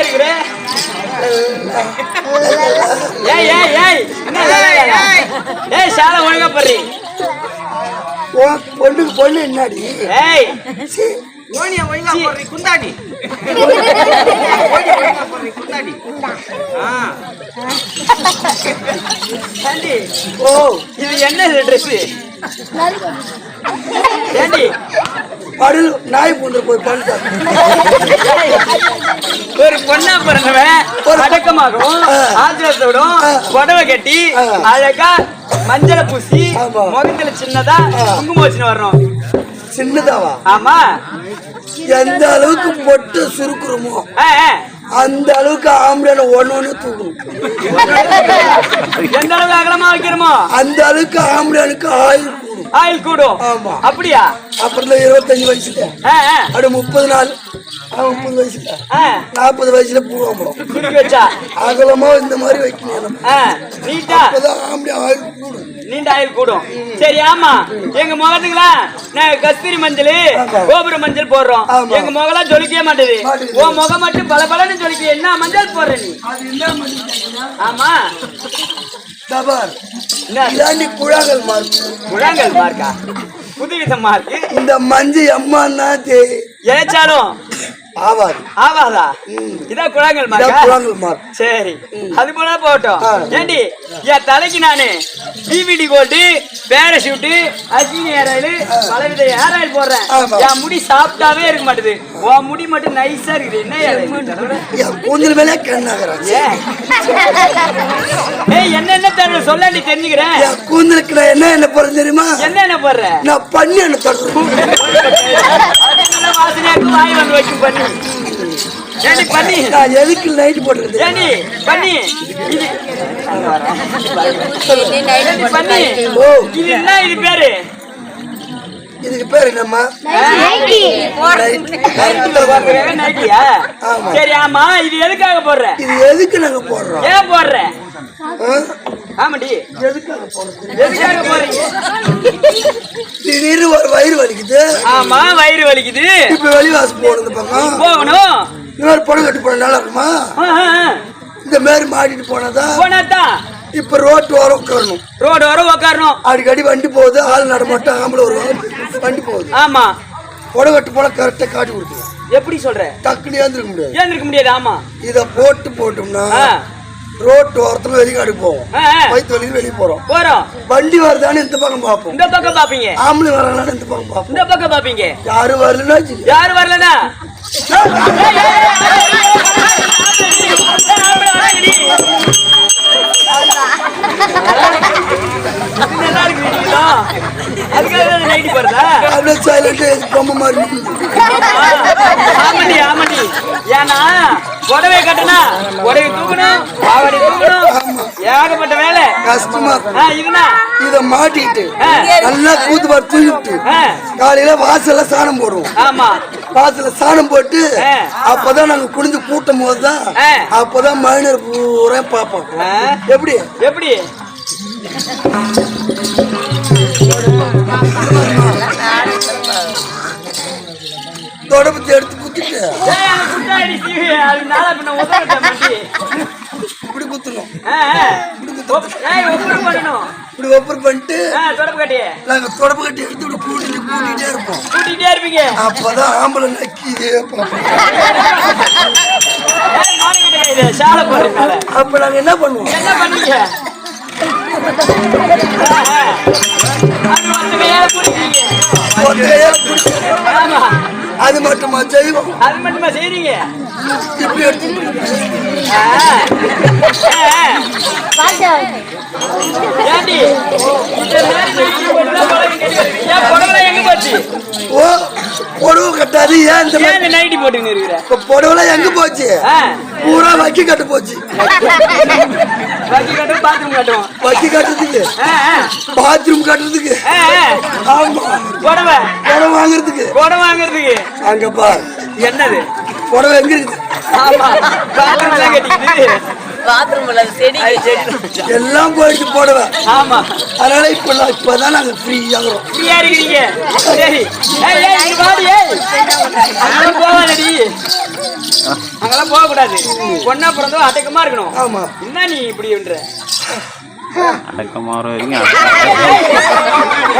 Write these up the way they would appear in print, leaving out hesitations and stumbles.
இருக்கிற ஏய் ஏய் ஏய் என்ன ஏய் சால ஒழுங்கா பண்றீ பொண்ணுக்கு பொண்ணு என்னடி ஏய் ஓனியா ஒழுங்கா போறீ குந்தாடி குந்தாடி ஆண்டி ஓ இது என்ன ட்ரெஸ் ஏண்டி படல் நாய் பூண்டு போய் பண்ணிட்டு ஒரு பொண்ணா பிறந்தவன் அடக்கமாகவும் ஆத்திரத்தோடும் புடவை கட்டி அழகா மஞ்சளை பூசி முகத்துல சின்னதா குங்குமம் வச்சுன்னு வரணும். சின்னதாவா? ஆமா. எந்த அளவுக்கு பொட்டு சுருக்குறோமோ அந்த அளவுக்கு ஆம்பளை ஒண்ணு தூக்கணும். எந்த அளவுக்கு அகலமா வைக்கிறோமோ அந்த அளவுக்கு ஆம்பளைக்கு ஆயில் கூடும். ஆமா. அப்படியா? அப்புறம் 25 வயசுல அப்படி 30 நாள் 30 வயசுல 40 வயசுல பூவாம்பளம் வச்சா அகலமா இந்த மாதிரி வைக்கணும். நீட்டா ஆம்பளை ஆயில் கூடும். நீண்ட ஆயில் கூடும். சரி. ஆமா. எங்க முகத்துக்குலாம் நான் கஸ்தூரி மஞ்சள் கோபுர மஞ்சள் போடுறோம். எங்க முகலாம் ஜொலிக்கவே மாட்டேது. உன் முகம் மட்டும் பல பலன்னு ஜொலிக்க. என்ன மஞ்சள் போடுற நீ? ஆமா. குழாங்கல் மார்க். குழாங்கல் மார்க்கா? புதுவிதம் மார்க்கு. இந்த மஞ்சள் அம்மா ஏச்சாலும் ஆவாது. ஆவாதா? இதான் குழாங்கல் மார்க்கா? குழாங்கல் மார்க். சரி. அது போல போட்டோம். ஏண்டி என் தலைக்கு நானு டிவிடி கோல்டு பேராசூட் அக்னி ஏர் ஆயில் பலவித ஏர் ஆயில் போடுறேன். என் முடி சாப்பிட்டாவே இருக்க மாட்டேது. உன் முடி மட்டும் நைஸா இருக்குது. என்ன கூந்தல் மேலே கண்ணாகிறேன். ஏய் என்ன தெரியல சொல்ல நீ தெரிஞ்சுக்கிறேன். கூந்தலுக்கு நான் என்ன போடுறேன் தெரியுமா? என்ன போடுற? நான் பண்ணி என்ன தொடர்றேன். வாசனையாக்கு வாய் வந்து வைக்கும் பண்ணி. ஏண்டி பண்ணி நான் எதுக்கு நைட் போட்டுறது? ஏண்டி பண்ணி இது பண்ணி இது என்ன இது பேரு? இதுக்கு பேரு என்னம்மா? நைட்டியா? சரி. ஆமா. இது எதுக்காக போடுற? இது எதுக்கு நாங்க போடுறோம்? ஏன் போடுற? ஆமாடி. எதுக்காக போடுறோம்? எதுக்காக போறீங்க? திடீர்னு ஒரு வயிறு வலிக்குது. ஆமா வயிறு வலிக்குது. இப்ப வெளிவாசம் போகணும். பக்கம் போகணும். இன்னொரு படம் கட்டி போன நல்லா இருக்குமா? இந்த மாதிரி மாட்டிட்டு போனதான் இப்ப ரோட்டு வர உட்காரணும். ரோடு வர உட்காரணும். அடிக்கடி வண்டி போகுது. ஆள் நடமாட்டம் ஆம்பளை வருவாங்க. வண்டி போகுது. ஆமா. புடவை கட்டு போல கரெக்டா காட்டி கொடுத்துருவோம். எப்படி சொல்ற? டக்குனு ஏந்திருக்க முடியாது. ஏந்திருக்க முடியாது. ஆமா. இத போட்டோம்னா ரோட்டு ஓரத்துல வெளிக்காடு போவோம். வயிற்று வலிக்கு வெளியே போறோம். வண்டி வருதான்னு இந்த பக்கம் பாப்போம். இந்த பக்கம் பாப்பீங்க. ஆம்பளை வராங்களான்னு இந்த பக்கம் பாப்போம். இந்த பக்கம் பாப்பீங்க. யாரும் வரலன்னா புடவை கட்டணா புடவை தூக்கணும் பாவாடை தூக்கணும் ஏகப்பட்ட வேலை கஷ்டமா. இத மாட்டிட்டு நல்லா கூத்து பாட்டு தூக்கிட்டு காலையில வாசல்ல சாணம் போடுவோம். ஆமா. வாசல்ல சாணம் போட்டு அப்பதான் நாங்க குடிஞ்சு கூட்டும் போதுதான் அப்பதான் மைனர் பூரா பாப்போம். எப்படி எப்படி தொடப்பத்தை எடுத்து குத்திட்டு இப்படி குத்தணும். இப்படி ஒப்பர் பண்ணிட்டு நாங்க தொடப்பு கட்டி எடுத்து கூட்டிட்டே இருப்போம். இருப்பீங்க. அப்பதான் ஆம்பளை நக்கிதே அப்ப நாங்க என்ன பண்ணுவோம்? என்ன பண்ணீங்க? அது மட்டுமா செய்வோம்? அது மட்டுமா செய்றீங்க? இப்படி எடுத்து எங்க போச்சு? ஓ புடவை கட்டாது. ஏன் இந்த நைட்டி போட்டு இருக்கிற புடவை எங்க போச்சு? பூரா வக்கி கட்டு போச்சு. வக்கி கட்டும் பாத்ரூம் கட்டுவோம். வக்கி கட்டுறதுக்கு பாத்ரூம் கட்டுறதுக்கு ஆமா புடவை வாங்குறதுக்கு அங்க பார். என்னது புடவை எங்க இருக்குது? ஆமா பாத்ரூம் எல்லாம் கட்டிக்கிட்டு எல்லாம் போயிட்டு போடுவ. ஆமா. அதனால இப்பதான் நாங்க ஃப்ரீயா இருக்கிறீங்க. சரி போவாடி அங்கெல்லாம் போக கூடாது. பொண்ணா பிறந்தோ அடக்கமா இருக்கணும். ஆமா. என்ன நீ இப்படின்ற? அடக்கமா வரீங்க.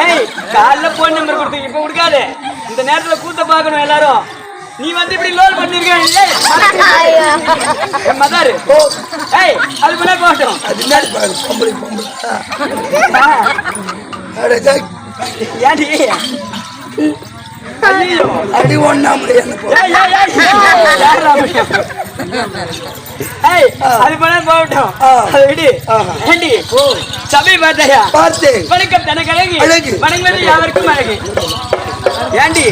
ஏய், காலைல போன் நம்பர் கொடுத்து இப்ப கொடுக்காது. இந்த நேரத்துல கூத்த பாக்கணும் எல்லாரும். நீ வந்து இப்படி லோல் பண்ணிருக்க. மதாரு. ஏய், அது கூட போட்டோம். அது என்ன பாரு, பொம்பளை பொம்பளை. ஏடி ஐயோ அடி ஒண்ணாமலே என்ன போ. ஏய், அது போல போகட்டும். அது விடு. ஏண்டி சபை பார்த்தையா? பார்த்தேன். வணக்கம் தனக்கு அழகு. அழகு. வணங்குவது யாவருக்கும் அழகு. ஏண்டி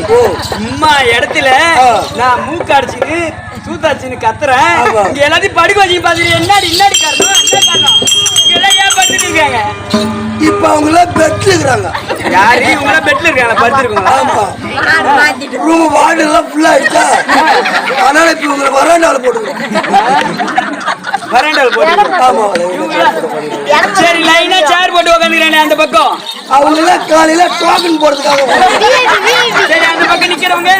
சும்மா இடத்துல நான் மூக்கு அடிச்சுன்னு சூத்தாச்சுன்னு கத்துறேன். இங்க எல்லாத்தையும் படுக்க வச்சு பாத்துட்டு என்னடி என்னடி காரணம்? என்ன காரணம்? இதெல்லாம் ஏன் படுத்துட்டு இருக்காங்க? இப்ப அவங்கள பெட்ல இருக்காங்க. யாரு இவங்க பெட்ல இருக்காங்க? படுத்துருக்காங்களா? ஆமா. ரூம் வார்டு எல்லாம் ஃபுல்லா ஆயிடுச்சா, அதனால இப்ப இவங்களை வராண்டால போட்டுருக்கோம். வராண்டால போட்டு. ஆமா. சரி, லைனா சேர் போட்டு உட்காந்துக்கிறானே அந்த பக்கம். அவங்க எல்லாம் காலையில டோக்கன் போடுறதுக்காக. சரி, அந்த பக்கம் நிக்கிறவங்க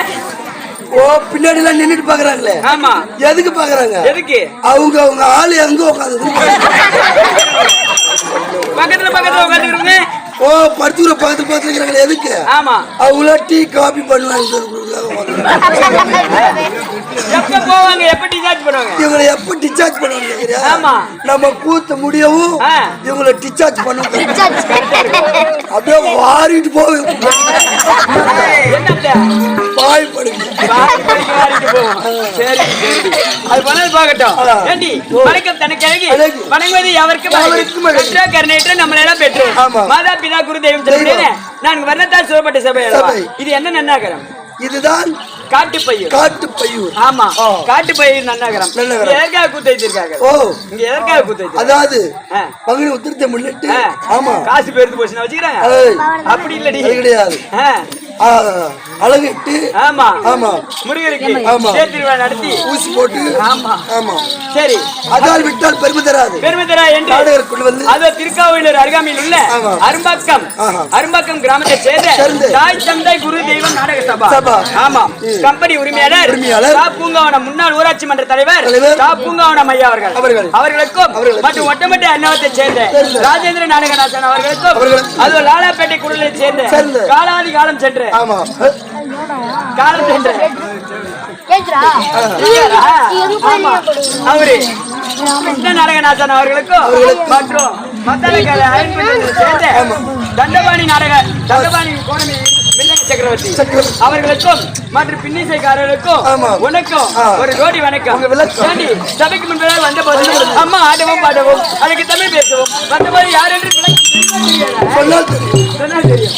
ஓ பின்னாடி எல்லாம் நின்னுட்டு பாக்குறாங்களே. ஆமா. எதுக்கு பாக்குறாங்க? எதுக்கு? அவங்க ஆளு எங்க உட்காந்து பக்கத்துல பக்கத்துல உட்காந்துக்கிறவங்க. ஓ படுத்துக்கிற பக்கத்துல இருக்கிறாங்களே எதுக்கு? ஆமா. அவங்கள டீ காபி பண்ணுவாங்க. எப்ப போவாங்க? எப்ப டிசார்ஜ் பண்ணுவாங்க? இவங்களை எப்ப டிஸ்சார்ஜ் பண்ணுவாங்க? ஆமா. நம்ம கூத்து முடியவும் இவங்களை டிஸ்சார்ஜ் பண்ணுவோம். அப்படியே வாரிட்டு போவோம். என்னத்த பாய் படுங்க. வாரிட்டு போவோம். சரி சரி, அது பண்ணது பார்க்கட்டும். ஏண்டி வணக்கம் தனக்கு அழகு. வணங்குவது யாவருக்கும் அழகு. கருணையற்ற நம்மள எல்லாம் பெற்று மாதா பிதா குரு தெய்வம் சொல்லுறேன். நான் வர்ணத்தால் சொல்லப்பட்ட சபை. இது என்ன நன்னாகரம்? இதுதான் காட்டுப்பையூர். காட்டுப்பையூர். ஆமா, காட்டுப்பையூர் நன்னாகரம். எதற்காக கூத்து வச்சிருக்காங்க? ஓ இங்க எதற்காக கூத்து வச்சிருக்காங்க? அதாவது பங்குனி உத்திரத்தை முன்னிட்டு. ஆமா. காசு பெருத்து போச்சுன்னா வச்சுக்கிறாங்க. அப்படி இல்லடி, கிடையாது. அழகிட்டு. ஆமா ஆமா. முருகருக்கு திருவிழா நடத்தி ஊசி போட்டு. ஆமா ஆமா. சரி, அதால் விட்டால் பெருமை தராது. பெருமை தரா என்று அதோ திருக்காவூர் அருகாமையில் உள்ள அரும்பாக்கம் கிராமத்தை சேர்ந்த தாய் தந்தை குரு தெய்வம் நாடக சபா. ஆமா. கம்பெனி உரிமையாளர் பூங்காவனம் முன்னாள் ஊராட்சி மன்ற தலைவர் பூங்காவனம் ஐயா அவர்களுக்கும் மற்றும் ஒட்டமட்ட அன்னவத்தை சேர்ந்த ராஜேந்திர நாடகநாதன் அவர்களுக்கும் அதோ லாலாப்பேட்டை குழுவை சேர்ந்த காலாதி காலம் சென்று காலம் சென்ற அவரு கிருஷ்ண நாடகநாதன் அவர்களுக்கும் மற்றும் சேர்ந்த தண்டபாணி கோணமி சக்கரவர்த்தி அவர்களுக்கும் மற்றும் பின்னிசைக்காரர்களுக்கும் உனக்கும் ஒரு ஜோடி வணக்கம். சபைக்கு முன்பதாக வந்த போது அம்மா ஆடவும் பாடவும் அதுக்கு தமிழ் பேசவும் வந்த போது யார் என்று சொன்னால் தெரியும்.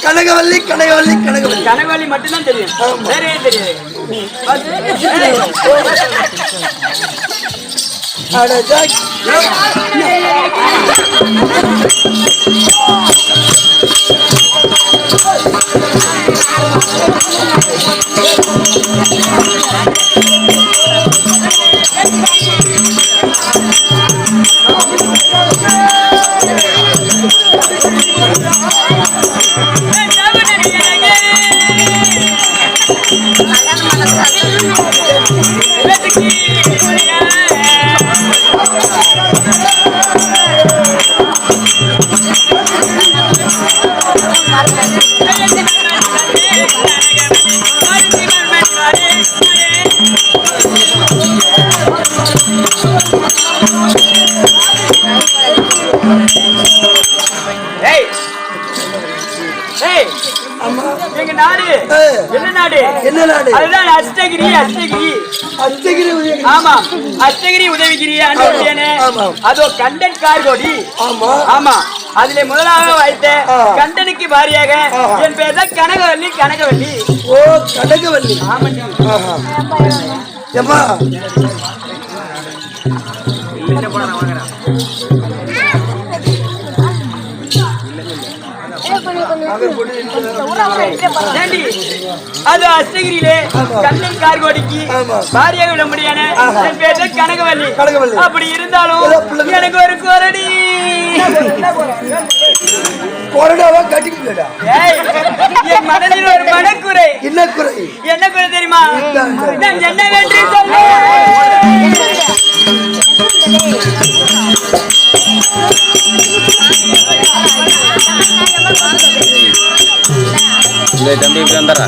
கனகவல்லி கனகவல்லி கனகவல்லி கனகவல்லி மட்டும்தான் தெரியும், வேற தெரியாது. எங்க நாடு என்ன நாடு? என்ன நாடு? அதுதான் அஷ்டகிரி. அஷ்டகிரி அஷ்டகிரி உதயகிரி. ஆமா, அஷ்டகிரி உதயகிரி. அதோ கண்டன் கார்கோடி. ஆமா ஆமா, அதிலே முதலாக வைத்த கண்டனுக்கு பாரியாக என் பேர் தான் கனகவல்லி. கனகவல்லி. ஓ, கனகவல்லி. ஆமாண்டி. ஏம்மா அது அஷ்டகிரியிலே கண்ணன் கார்கோடிக்கு பாரியாக விட முடியாது. என் பேர் தான் கனகவல்லி. அப்படி இருந்தாலும் எனக்கு ஒரு கோரடி. கொரடாவா கட்டிக்கிட்டா? என் மனதில் ஒரு மனக்குறை. என்ன குறை? என்ன குறை தெரியுமா? நான் என்ன வென்று சொல்ல தம்பி இப்படி வந்துடுறா.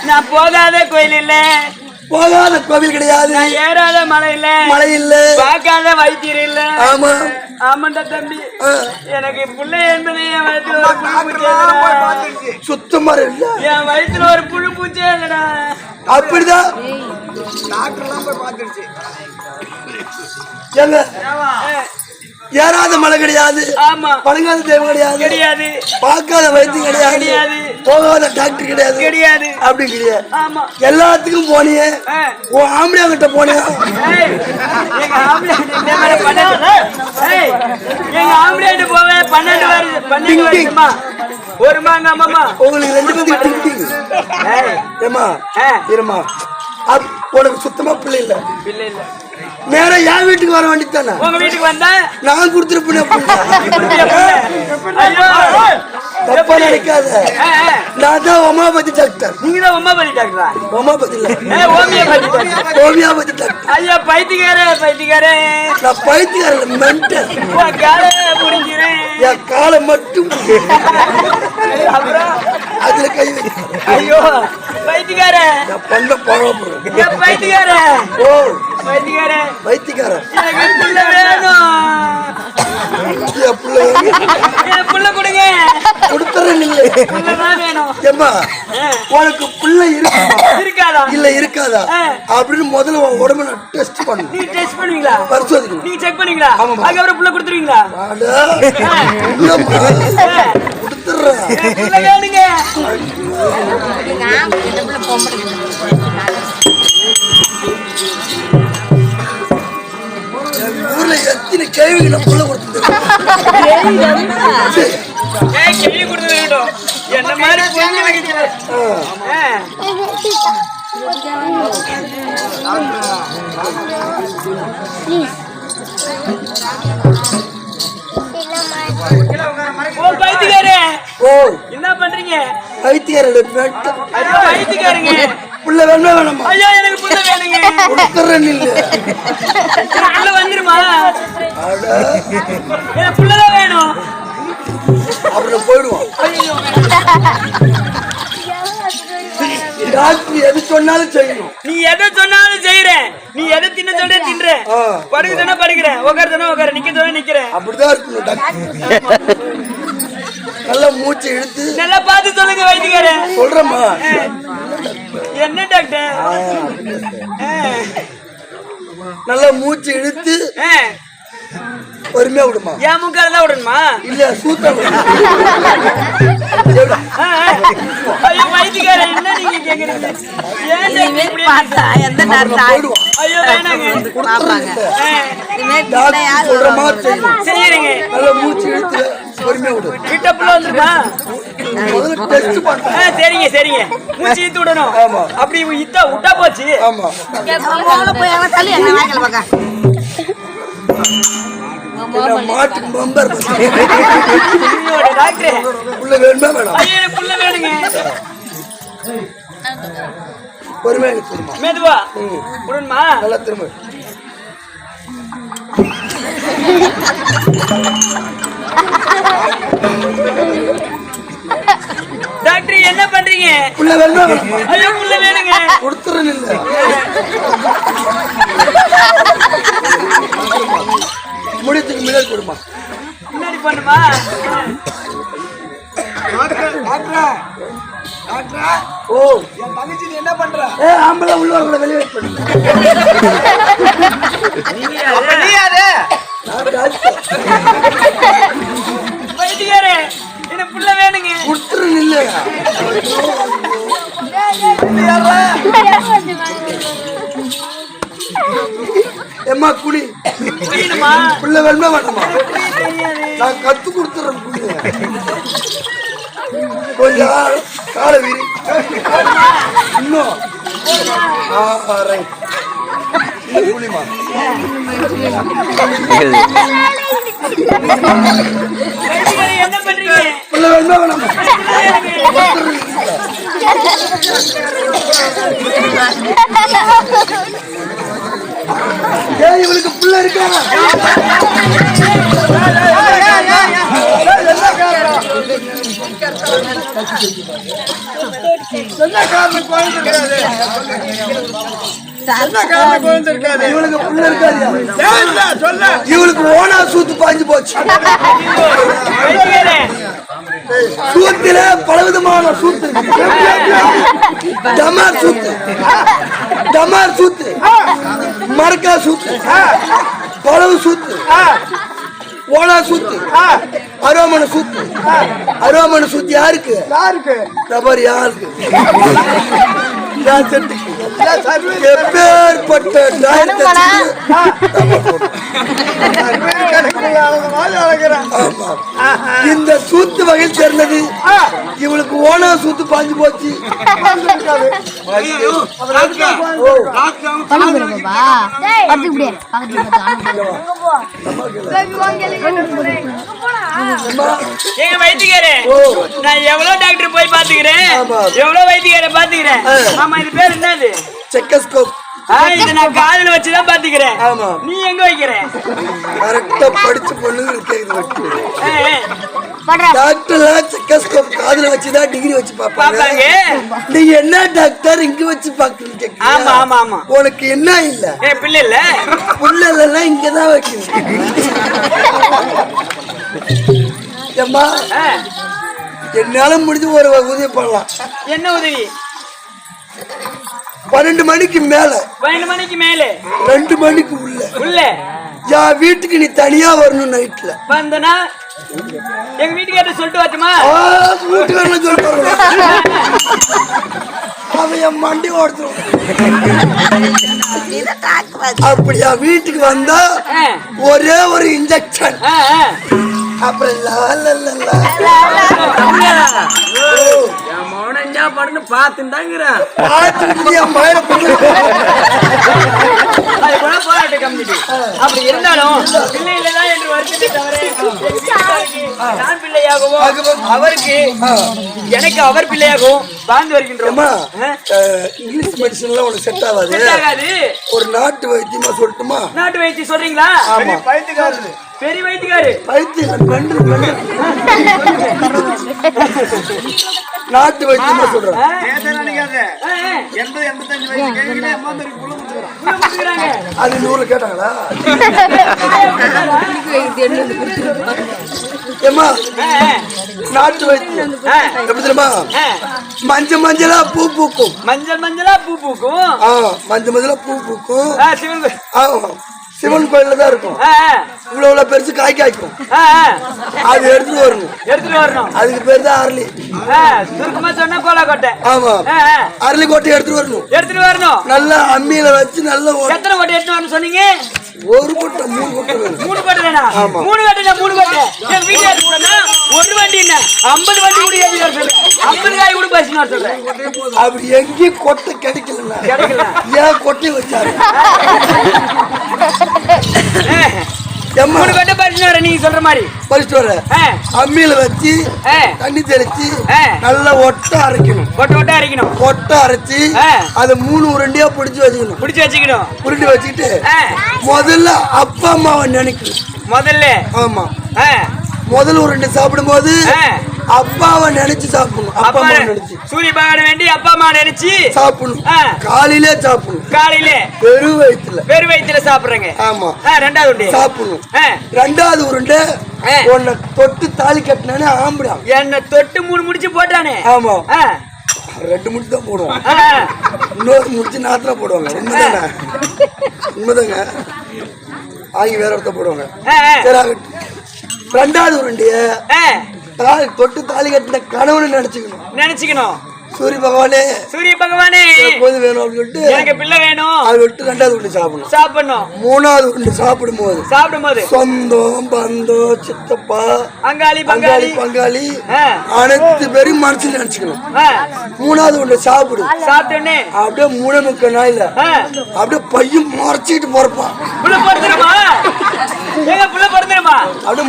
நான் போகாத கோயில் இல்ல, போகாத கோவில் கிடையாது, நான் ஏறாத மலை இல்ல, மலை இல்ல, பார்க்காத வைத்தியர் இல்ல. ஆமா ஆமாண்டா தம்பி, எனக்கு பிள்ளை என்பது என் வயிற்றுல சுத்தமா இல்ல, என் வயிற்றுல ஒரு புழு பூச்சே இல்லடா. அப்படிதான் டாக்டர் எல்லாம் போய் பார்த்துருச்சு. ஏறாத மலை கிடையாது, ஆமா பழங்காத தெய்வம் கிடையாது, கிடையாது. பார்க்காத வைத்தியம் கிடையாது, கிடையாது. போகாத டாக்டர் கிடையாது, கிடையாது. அப்படி கிடையாது. ஆமா எல்லாத்துக்கும் போனியே, உன் ஆம்பளை கிட்ட போனியா? ஏய், எங்க ஆம்பளை இந்த மாதிரி 12 ஏய், எங்க ஆம்பளை போவே 12 வருஷமா ஒரு மாங்க அம்மா உங்களுக்கு 2 பேருக்கு டிங் டிங். ஏமா இருமா, உனக்கு சுத்தமா பிள்ளை இல்ல. இல்ல இல்ல, நேரா என் வீட்டுக்கு வர வேண்டியதானே? உங்க வீட்டுக்கு வந்தா நான் கொடுத்துருப்பேன். தப்பா நினைக்காத, நான் தான் ஹோமியோபதி டாக்டர். நீங்க தான் ஹோமியோபதி டாக்டரா? ஹோமியோபதி இல்ல, ஹோமியோபதி டாக்டர். ஐயா பைத்தியக்காரே பைத்தியக்காரே, நான் பைத்தியக்காரன் மென்டல். காலை முடிஞ்சிறேன், என் காலை மட்டும் அப்புறம் அதுல கை வை. ஐயோ பைத்தியக்காரே, நான் பண்ண போறேன். பைத்தியக்காரே, ஓ பைத்தியக்காரே, வைத்தியக்காரன். எனக்கு புள்ள வேணும், என் பிள்ளை என் புள்ள கொடுங்க, கொடுத்துறேன். இல்லை புள்ளதான் வேணும். ஏம்மா, உனக்கு பிள்ளை இருக்காதா? இல்ல இருக்காதா அப்படின்னு முதல்ல உன் உடம்பு நான் டெஸ்ட் பண்ணு. நீங்க டெஸ்ட் பண்ணுவீங்களா? பரிசோதிக்கணும். நீங்க செக் பண்ணுவீங்களா? ஆமாம்மா. அதுக்கப்புறம் புள்ள கொடுத்துருவீங்களா? கொடுத்துறேன். புள்ள வேணுங்க. ஊர்ல எத்தனை கேள்விக்கு நான் புள்ள கொடுத்துருக்கேன். கேள்வி கொடுத்து வேணும். என்ன மாதிரி பொண்ணு வைக்கிறது? ஓ பைத்தியக்காரே, ஓ என்ன பண்றீங்க? வைத்தியக்காரன் மென்டல். ஐயோ பைத்தியக்காரங்க, புள்ள வேணுமா வேணாமா? ஐயோ எனக்கு புள்ள வேணுங்க. கொடுத்துறேன். இல்ல புள்ள வந்துருமா? எனக்கு புள்ளதான் வேணும். அப்புறம் போயிடுவோம். டாக்டர் எது சொன்னாலும் செய்யணும். நீ எதை சொன்னாலும் செய்யறேன், நீ எதை தின்ன சொல்ற தின்றேன், படுக்க சொன்னா படுக்கிறேன், உட்கார சொன்னா உட்கார, நிக்க சொன்னா நிக்கிறேன். அப்படிதான் இருக்கணும் டாக்டர். நல்லா மூச்சு இழுத்து நல்லா பார்த்து சொல்லுங்க வைத்தியக்காரன். சொல்றேம்மா. என்ன டாக்டர்? நல்லா மூச்சு இழுத்து பொறுமையா விடுமா. என் முக்கால தான் விடணுமா? இல்ல சூத்தம். ஐயோ வைத்தியக்காரன், என்ன நீங்க கேக்குறீங்க? ஏன் டாக்டர் இப்படி போயிடுவோம். ஐயோ வேணாங்க. டாக்டர் சொல்ற மாதிரி செய்யணும். செய்யறீங்க. நல்லா மூச்சு இழுத்து பொறுமையா விடு. விட்ட புள்ள வந்துருமா? முதல்ல டெஸ்ட் பண்றேன். சரிங்க சரிங்க, மூச்சு இழுத்து விடணும். ஆமா. அப்படி இத்தா விட்டா போச்சு. ஆமா. மாட்டுக்கு மெம்பர் டாக்டர் புள்ள வேணுமா வேணாம்? ஐயோ எனக்கு புள்ள வேணுங்க. பொறுமையா சொல்லுமா. மெதுவா விடணுமா? நல்லா திரும்ப. டாக்டர் என்ன பண்றீங்க? புள்ள வேணுமா வேணாமா? ஐயோ புள்ள வேணுங்க. கொடுத்துறேன். இல்ல முடியத்துக்கு முன்னாடி கொடுமா. முன்னாடி பண்ணுமா? ஓ என் தங்கச்சி என்ன பண்ற? ஆம்பளை உள்ள வரல, வெளியே வெயிட் பண்ணு. நீ யாரு? வைத்தியக்காரே, எனக்கு புள்ள வேணுங்க. கொடுத்துறேன். இல்ல எம்மா குடி. புரியணுமா? புள்ள வேணுமா வேணாமா? தெரியாது. நான் கத்து கொடுத்துறேன். குடி. கொஞ்சம் காலை வீரி. இன்னும் ரைட். குடிமா. வைத்தியக்காரே என்ன பண்றீங்க? புள்ள வேணுமா வேணாமா? இவளுக்கு புள்ள இருக்கா? இவளுக்கு புள்ள இருக்காது. இவளுக்கு ஓனா சூத்து பாஞ்சு போச்சு. வைத்தியக்காரே, சூத்தில பலவிதமான சூத்து இருக்கு. டமார் சூத்து, டமார் சூத்து, மரக்கா சூத்து, பழவு சூத்து, ஓனா சூத்து அரோமண சூத்து அரோமண சூத்து யாருக்கு தவறு யாருக்கு எப்பேற்பட்ட இந்த சூத்து வகை சேர்ந்தது இவளுக்கு ஓனா சூத்து பாஞ்சு போச்சு. எங்க வைத்தியக்காரே, நான் எவ்வளவு டாக்டர் போய் பாத்துக்கிறேன், எவ்வளவு வைத்தியக்கார பாத்துக்கிறேன். ஆமா, இது பேர் என்னது? செக்கஸ்கோப். இது நான் காதுல வச்சுதான் பாத்துக்கிறேன். நீ எங்க வைக்கிற? கரெக்டா படிச்சு பொண்ணுங்களுக்கு டாக்டர் செக்கஸ்கோப் காதுல வச்சுதான் டிகிரி வச்சு பாப்பாங்க. நீங்க என்ன டாக்டர் இங்க வச்சு பாக்குறீங்க? ஆமா ஆமா ஆமா. உனக்கு என்ன இல்ல? பிள்ளை இல்ல, புள்ள இல்ல, இங்கதான் வைக்கணும். ஏம்மா, என்னால முடிஞ்சு ஒரு உதவி பண்ணலாம். என்ன உதவி? 12 மணிக்கு மேல 12 மணிக்கு மேல 2 மணிக்கு உள்ள என் வீட்டுக்கு நீ தனியா வரணும். நைட்ல வந்தனா எங்க வீட்டுக்கார சொல்லிட்டு வரட்டுமா? வீட்டுக்காரன சொல்லிட்டு அவன் என் மண்டி ஓடுத்துருவான். அப்படியா வீட்டுக்கு வந்தா ஒரே ஒரு இன்ஜெக்ஷன், அப்புறம் அப்படி இருந்தாலும் பிள்ளை இல்லதான் என்று வருத்தத்தை தவிர நான் பிள்ளையாகவோ அவருக்கு எனக்கு அவர் பிள்ளையாகவும் வாழ்ந்து வருகின்றோம். இங்கிலீஷ் மெடிசன்லாம் உனக்கு செட் ஆகாது. ஒரு நாட்டு வைத்தியமா சொல்லட்டுமா? நாட்டு வைத்தியம் சொல்றீங்களா? வைத்தியக்காரரு, பெரிய வைத்தியக்காரு, நாட்டு வைத்தியமா சொல்றேன். அது 100 கேட்டாங்களா? ஏமா நாட்டு வைத்தியம் எப்படி தெரியுமா? மஞ்சள் மஞ்சளா பூ பூக்கும். மஞ்சள் மஞ்சளா பூ பூக்கும். மஞ்சள் மஞ்சளா பூ பூக்கும். சிவன் கோயில்ல தான் இருக்கும். இவ்வளவு பெருசு காய் காய்க்கும். அது எடுத்துட்டு வரணும். அதுக்கு பேர் தான் அரளி. சுருக்கமா சொன்னா கோலாக்கோட்டை. ஆமா, அரளி கோட்டை எடுத்துட்டு வரணும். நல்லா அம்மியில வச்சு நல்லா. எத்தனை கோட்டை எடுத்து வரணும் சொன்னீங்க? ஒரு கோட்டை 3 கோட்டை வேணும். 3 கோட்டை வேணா? 3 கோட்டை 3 கோட்டை. என் வீட்டுல இருக்கணும்னா ஒரு வண்டி என்ன 50 வண்டி கூட ஏறி வர சொல்றேன். 50 காய் கூட பஸ்னா சொல்றேன். அப்படி எங்கேயும் கொட்டை கிடைக்கல. ஏன் கொட்டை வச்சாரு? 3 கோட்டை பறிச்சு வர நீங்க சொல்ற மாதிரி பறிச்சு வர. அம்மியில வச்சு தண்ணி தெளிச்சு நல்லா ஒட்ட அரைக்கணும். ஒட்ட அரைச்சு அதை 3 உருண்டையா பிடிச்சு வச்சுக்கணும். உருண்டி வச்சுக்கிட்டு முதல்ல அப்பா அம்மாவை நினைக்கணும். ஆமா, முதல்ல உருண்டை சாப்பிடும் போது அப்பாவை நினைச்சு சாப்பிடணும். அப்பா அம்மா நினைச்சு சூரிய பகவான் வேண்டி அப்பா அம்மா நினைச்சு சாப்பிடணும். காலையிலே சாப்பிடணும். பெரு வயிற்றுல சாப்பிடுறேங்க. ஆமா, 2வது உருண்டை சாப்பிடணும். 2வது உருண்டை உன்னை தொட்டு தாலி கட்டினானே ஆம்பளை என்ன தொட்டு 3 முடிச்சு போட்டானே. ஆமா, 2 முடிச்சு தான் போடுவான். இன்னொரு முடிச்சு நாத்திர போடுவாங்க. உண்மைதாங்க. ஆகி வேற ஒருத்த போடுவாங்க. சரி, 2வது உருண்டைய தொட்டு தாலி கட்டின கணவனை நினைச்சுக்கணும். சூரிய பகவானே எப்போது வேணும் அப்படின்னு சொல்லிட்டு எனக்கு பிள்ளை வேணும் அது விட்டு 2வது உருண்டை சாப்பிடணும். 3வது உருண்டை சாப்பிடும்போது சொந்தம் பந்தம் சித்தப்பா அங்காளி பங்காளி அனைத்து பேரும் மனசுல நினைச்சுக்கணும். 3வது உருண்டை சாப்பிட்டோன்னே அப்படியே 3.25 நாள்ல அப்படியே பையன் மறைச்சிக்கிட்டு போறப்பான். அப்படியே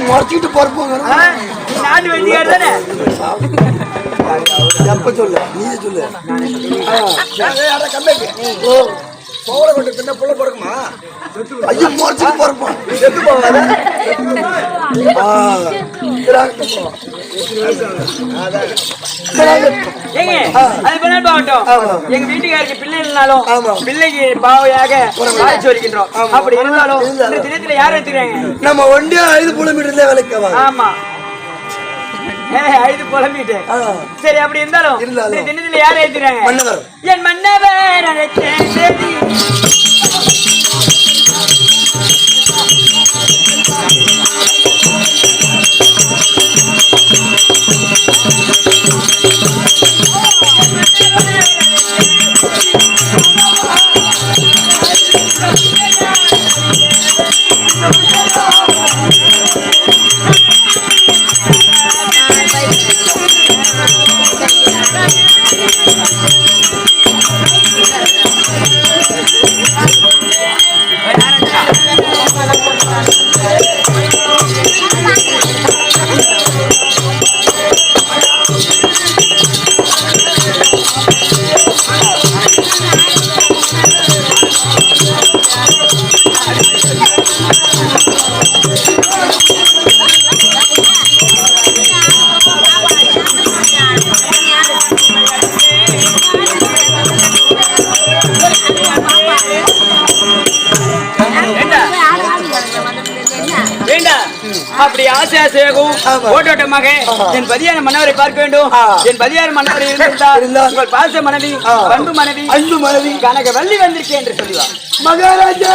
மறைச்சிக்கிட்டு போறப்பாங்க. எப்ப சொல்ல நீ சொல்லு. புள்ள பிறக்குமா? ஐயோ மறைச்சிட்டு போறப்பான். செத்து போவாத. எங்க வீட்டுக்காருக்கு பிள்ளை இல்லைனாலும் பிள்ளைக்கு பாவையாக வருகின்றோம். அப்படி இருந்தாலும் தினத்துல யார் வச்சுக்கிறாங்க? நம்ம ஒண்டியா 5 கிலோமீட்டர்ல வேலைக்கு. ஆமா, 5 புலம்பிட்டு. சரி, அப்படி இருந்தாலும் தினத்துல யார் ஏத்துறாங்க? என் மன்னவர் அழைத்தேன். அப்படி ஆசை ஆசையாகவும் ஓட்டோட்டமாக என் பதியான மன்னவரை பார்க்க வேண்டும். என் பதியான மன்னவரை இருந்தால் உங்கள் பாச மனைவி, அன்பு மனைவி, கனக வள்ளி வந்திருக்கேன் என்று சொல்லுவார். மகாராஜா